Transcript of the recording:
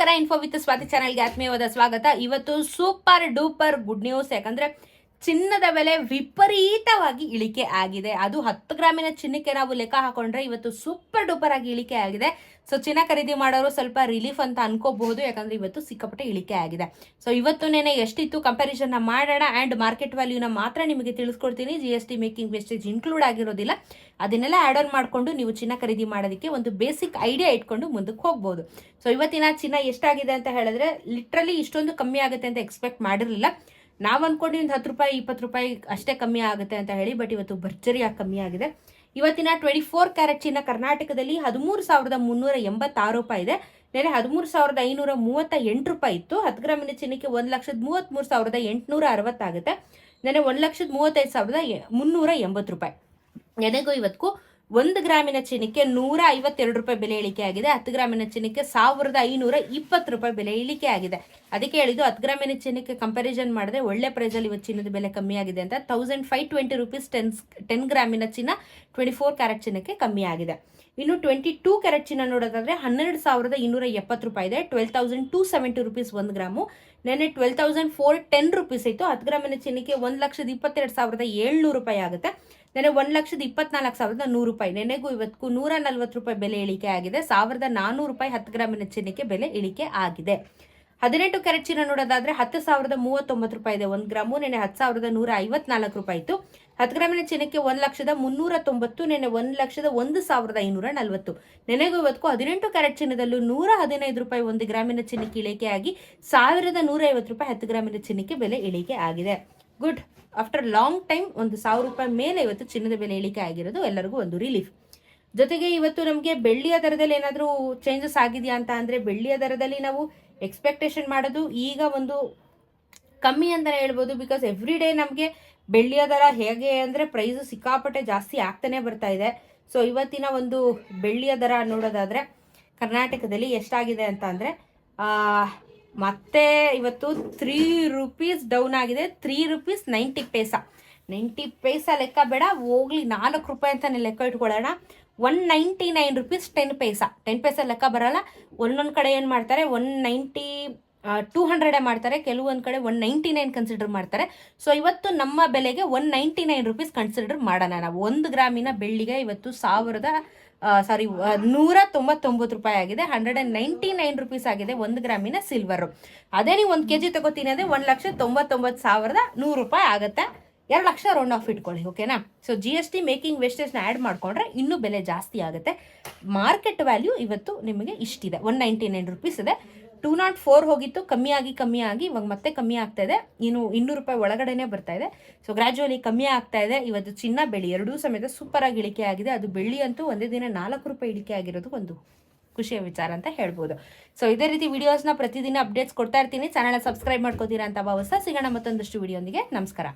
ನಮಸ್ಕಾರ. Info with Swati ಚಾನೆಲ್ಗೆ ಆತ್ಮೀಯವಾದ ಸ್ವಾಗತ. ಇವತ್ತು ಸೂಪರ್ ಡೂಪರ್ ಗುಡ್ ನ್ಯೂಸ್. ಯಾಕಂದ್ರೆ ಚಿನ್ನದ ಬೆಲೆ ವಿಪರೀತವಾಗಿ ಇಳಿಕೆ ಆಗಿದೆ. ಅದು 10 ಗ್ರಾಮಿನ ಚಿನ್ನಕ್ಕೆ ನಾವು ಲೆಕ್ಕ ಹಾಕೊಂಡ್ರೆ ಇವತ್ತು ಸೂಪರ್ ಡೂಪರ್ ಆಗಿ ಇಳಿಕೆ ಆಗಿದೆ. ಸೊ ಚಿನ್ನ ಖರೀದಿ ಮಾಡೋರು ಸ್ವಲ್ಪ ರಿಲೀಫ್ ಅಂತ ಅನ್ಕೋಬಹುದು, ಯಾಕಂದ್ರೆ ಇವತ್ತು ಸಿಕ್ಕಾಪಟ್ಟೆ ಇಳಿಕೆ ಆಗಿದೆ. ಸೊ ಇವತ್ತು ನೆನೆ ಎಷ್ಟಿತ್ತು ಕಂಪ್ಯಾರಿಸನ್ ಮಾಡೋಣ ಅಂಡ್ ಮಾರ್ಕೆಟ್ ವ್ಯಾಲ್ಯೂನ ಮಾತ್ರ ನಿಮಗೆ ತಿಳಿಸ್ಕೊಡ್ತೀನಿ. GST ಮೇಕಿಂಗ್ ವೇಸ್ಟೇಜ್ ಇನ್ಕ್ಲೂಡ್ ಆಗಿರೋದಿಲ್ಲ. ಅದನ್ನೆಲ್ಲ ಆಡ್ ಆನ್ ಮಾಡ್ಕೊಂಡು ನೀವು ಚಿನ್ನ ಖರೀದಿ ಮಾಡೋದಕ್ಕೆ ಒಂದು ಬೇಸಿಕ್ ಐಡಿಯಾ ಇಟ್ಕೊಂಡು ಮುಂದಕ್ಕೆ ಹೋಗ್ಬೋದು. ಸೊ ಇವತ್ತಿನ ಚಿನ್ನ ಎಷ್ಟಾಗಿದೆ ಅಂತ ಹೇಳಿದ್ರೆ ಲಿಟ್ರಲಿ ಇಷ್ಟೊಂದು ಕಮ್ಮಿ ಆಗುತ್ತೆ ಅಂತ ಎಕ್ಸ್ಪೆಕ್ಟ್ ಮಾಡಿರಲಿಲ್ಲ. ನಾವು ಅನ್ಕೊಂಡು ಒಂದು 10 ರೂಪಾಯಿ 20 ರೂಪಾಯಿ ಅಷ್ಟೇ ಕಮ್ಮಿ ಆಗುತ್ತೆ ಅಂತ ಹೇಳಿ, ಬಟ್ ಇವತ್ತು ಭರ್ಜರಿಯಾಗಿ ಕಮ್ಮಿ ಆಗಿದೆ. ಇವತ್ತಿನ 24 ಕ್ಯಾರೆಟ್ ಚಿನ್ನ ಕರ್ನಾಟಕದಲ್ಲಿ 13,386 ರೂಪಾಯಿ ಇದೆ. ನೆನೆ 13,538 ರೂಪಾಯಿ ಇತ್ತು. 10 ಗ್ರಾಮಿನ ಚಿನ್ನಕ್ಕೆ 1,33,860 ಆಗುತ್ತೆ. ನೆನೆ 1,35,380 ರೂಪಾಯಿ. ನೆನೆಗೂ ಇವತ್ತಿಗೂ 1 ಗ್ರಾಮಿನ ಚಿನ್ನಕ್ಕೆ 152 ರೂಪಾಯಿ ಬೆಲೆ ಇಳಿಕೆ ಆಗಿದೆ. 10 ಗ್ರಾಮಿನ ಚಿನ್ನಕ್ಕೆ 1,520 ರೂಪಾಯಿ ಬೆಲೆ ಇಳಿಕೆ ಆಗಿದೆ. ಅದಕ್ಕೆ ಹೇಳಿದ್ದು 10 ಗ್ರಾಮಿನ ಚಿನ್ನಕ್ಕೆ ಕಂಪ್ಯಾರಿಸನ್ ಮಾಡಿದ್ರೆ ಒಳ್ಳೆ ಪ್ರೈಸಲ್ಲಿ ಇವತ್ತು ಚಿನ್ನದ ಬೆಲೆ ಕಮ್ಮಿ ಆಗಿದೆ ಅಂತ. 1,520 ರೂಪೀಸ್ 10 ಗ್ರಾಮಿನ ಚಿನ್ನ 24 ಕ್ಯಾರೆಟ್ ಚಿನ್ನಕ್ಕೆ ಕಮ್ಮಿ ಆಗಿದೆ. ಇನ್ನು 22 ಕ್ಯಾರೆಟ್ ಚಿನ್ನ ನೋಡೋದಾದ್ರೆ 12,270 ರೂಪಾಯಿ ಇದೆ. 12,270 ರೂಪೀಸ್ 1 ಗ್ರಾಮು. ನೆನ್ನೆ 12,410 ರೂಪೀಸ್ ಇತ್ತು. 10 ಗ್ರಾಮಿನ ಚಿನ್ನಕ್ಕೆ 1,22,700 ರೂಪಾಯಿ ಆಗುತ್ತೆ. ನೆನೆ 1,24,100 ರೂಪಾಯಿ. ನೆನೆಗೂ ಇವತ್ತಿಗೂ 140 ರೂಪಾಯಿ ಬೆಲೆ ಇಳಿಕೆ ಆಗಿದೆ. 1,400 ರೂಪಾಯಿ 10 ಗ್ರಾಮಿನ ಚಿನ್ನಕ್ಕೆ ಬೆಲೆ ಇಳಿಕೆ ಆಗಿದೆ. 18 ಕ್ಯಾರೆಟ್ ಚಿನ್ನ ನೋಡೋದಾದ್ರೆ 10,039 ರೂಪಾಯಿ ಇದೆ 1 ಗ್ರಾಮು. ನೆನೆ 10,154 ರೂಪಾಯಿ ಇತ್ತು. 10 ಗ್ರಾಮಿನ ಚಿನ್ನಕ್ಕೆ 1,390. ನೆನೆ 1,01,540. ನೆನೆಗೂ ಇವತ್ತಿಗೂ 18 ಕ್ಯಾರೆಟ್ ಚಿನ್ನದಲ್ಲೂ 115 ರೂಪಾಯಿ 1 ಗ್ರಾಮಿನ ಚಿನ್ನಕ್ಕೆ ಇಳಿಕೆ ಆಗಿ 1,150 ರೂಪಾಯಿ 10 ಗ್ರಾಮಿನ ಚಿನ್ನಕ್ಕೆ ಬೆಲೆ ಇಳಿಕೆ ಆಗಿದೆ. ಗುಡ್. ಆಫ್ಟರ್ ಲಾಂಗ್ ಟೈಮ್ 1,000 ರೂಪಾಯಿ ಮೇಲೆ ಇವತ್ತು ಚಿನ್ನದ ಬೆಲೆ ಇಳಿಕೆ ಆಗಿರೋದು ಎಲ್ಲರಿಗೂ ಒಂದು ರಿಲೀಫ್. ಜೊತೆಗೆ ಇವತ್ತು ನಮಗೆ ಬೆಳ್ಳಿಯ ದರದಲ್ಲಿ ಏನಾದರೂ ಚೇಂಜಸ್ ಆಗಿದೆಯಾ ಅಂತ ಅಂದರೆ, ಬೆಳ್ಳಿಯ ದರದಲ್ಲಿ ನಾವು ಎಕ್ಸ್ಪೆಕ್ಟೇಷನ್ ಮಾಡೋದು ಈಗ ಒಂದು ಕಮ್ಮಿ ಅಂತಲೇ ಹೇಳ್ಬೋದು. ಬಿಕಾಸ್ ಎವ್ರಿ ಡೇ ನಮಗೆ ಬೆಳ್ಳಿಯ ದರ ಹೇಗೆ ಅಂದರೆ ಪ್ರೈಸು ಸಿಕ್ಕಾಪಟ್ಟೆ ಜಾಸ್ತಿ ಆಗ್ತಾನೆ ಬರ್ತಾ ಇದೆ. ಸೊ ಇವತ್ತಿನ ಒಂದು ಬೆಳ್ಳಿಯ ದರ ನೋಡೋದಾದರೆ ಕರ್ನಾಟಕದಲ್ಲಿ ಎಷ್ಟಾಗಿದೆ ಅಂತ ಅಂದರೆ, ಮತ್ತೆ ಇವತ್ತು 3 ರೂಪೀಸ್ ಡೌನ್ ಆಗಿದೆ. 3 ರೂಪೀಸ್ 90 ಪೈಸಾ. 90 ಪೈಸಾ ಲೆಕ್ಕ ಬೇಡ, ಹೋಗ್ಲಿ 4 ರೂಪಾಯಿ ಅಂತಾನೆ ಲೆಕ್ಕ ಇಟ್ಕೊಳ್ಳೋಣ. 199 ರೂಪೀಸ್ 10 ಪೈಸಾ. 10 ಪೈಸಾ ಲೆಕ್ಕ ಬರಲ್ಲ. ಒಂದೊಂದು ಕಡೆ ಏನು ಮಾಡ್ತಾರೆ 190 200 ಮಾಡ್ತಾರೆ, ಕೆಲವೊಂದು ಕಡೆ 199 ಕನ್ಸಿಡರ್ ಮಾಡ್ತಾರೆ. ಸೊ ಇವತ್ತು ನಮ್ಮ ಬೆಲೆಗೆ 199 ರೂಪೀಸ್ ಕನ್ಸಿಡರ್ ಮಾಡೋಣ ನಾವು. 1 ಗ್ರಾಮಿನ ಬೆಳ್ಳಿಗೆ ಇವತ್ತು 199 ರೂಪಾಯಿ ಆಗಿದೆ. 199 ರೂಪೀಸ್ ಆಗಿದೆ 1 ಗ್ರಾಮಿನ ಸಿಲ್ವರು. ಅದೇ ನೀವು 1 kg ತಗೋತೀನಿ ಅಂದರೆ 1,99,100 ರೂಪಾಯಿ ಆಗುತ್ತೆ. 2 ಲಕ್ಷ ರೌಂಡ್ ಆಫ್ ಇಟ್ಕೊಳ್ಳಿ, ಓಕೆನಾ. ಸೊ GST ಮೇಕಿಂಗ್ ವೇಸ್ಟೇಜ್ನ ಆ್ಯಡ್ ಮಾಡಿಕೊಂಡ್ರೆ ಇನ್ನೂ ಬೆಲೆ ಜಾಸ್ತಿ ಆಗುತ್ತೆ. ಮಾರ್ಕೆಟ್ ವ್ಯಾಲ್ಯೂ ಇವತ್ತು ನಿಮಗೆ ಇಷ್ಟಿದೆ, 199 ರೂಪೀಸ್ ಇದೆ. 204 ಹೋಗಿತ್ತು, ಕಮ್ಮಿ ಆಗಿ ಇವಾಗ ಮತ್ತೆ ಕಮ್ಮಿ ಆಗ್ತಾ ಇದೆ. ಇನ್ನು 200 ರೂಪಾಯಿ ಒಳಗಡೆನೆ ಬರ್ತಾ ಇದೆ. ಸೊ ಗ್ರಾಜುವಲಿ ಕಮ್ಮಿ ಆಗ್ತಾ ಇದೆ. ಇವತ್ತು ಚಿನ್ನ ಬೆಳ್ಳಿ ಎರಡೂ ಸಮೇತ ಸೂಪರ್ ಆಗಿ ಇಳಿಕೆ ಆಗಿದೆ. ಅದು ಬೆಳ್ಳಿ ಅಂತೂ ಒಂದೇ ದಿನ 4 ರೂಪಾಯಿ ಇಳಿಕೆ ಆಗಿರೋದು ಒಂದು ಖುಷಿಯ ವಿಚಾರ ಅಂತ ಹೇಳ್ಬೋದು. ಸೊ ಇದೇ ರೀತಿ ವಿಡಿಯೋಸ್ನ ಪ್ರತಿದಿನ ಅಪ್ಡೇಟ್ಸ್ ಕೊಡ್ತಾ ಇರ್ತೀನಿ. ಚಾನಲ್ನ ಸಬ್ಸ್ಕ್ರೈಬ್ ಮಾಡ್ಕೋತೀರಾ ಅಂತ ಭಾವಿಸ್ತಾ ಸಿಗೋಣ ಮತ್ತೊಂದಷ್ಟು ವಿಡಿಯೋಂದಿಗೆ. ನಮಸ್ಕಾರ.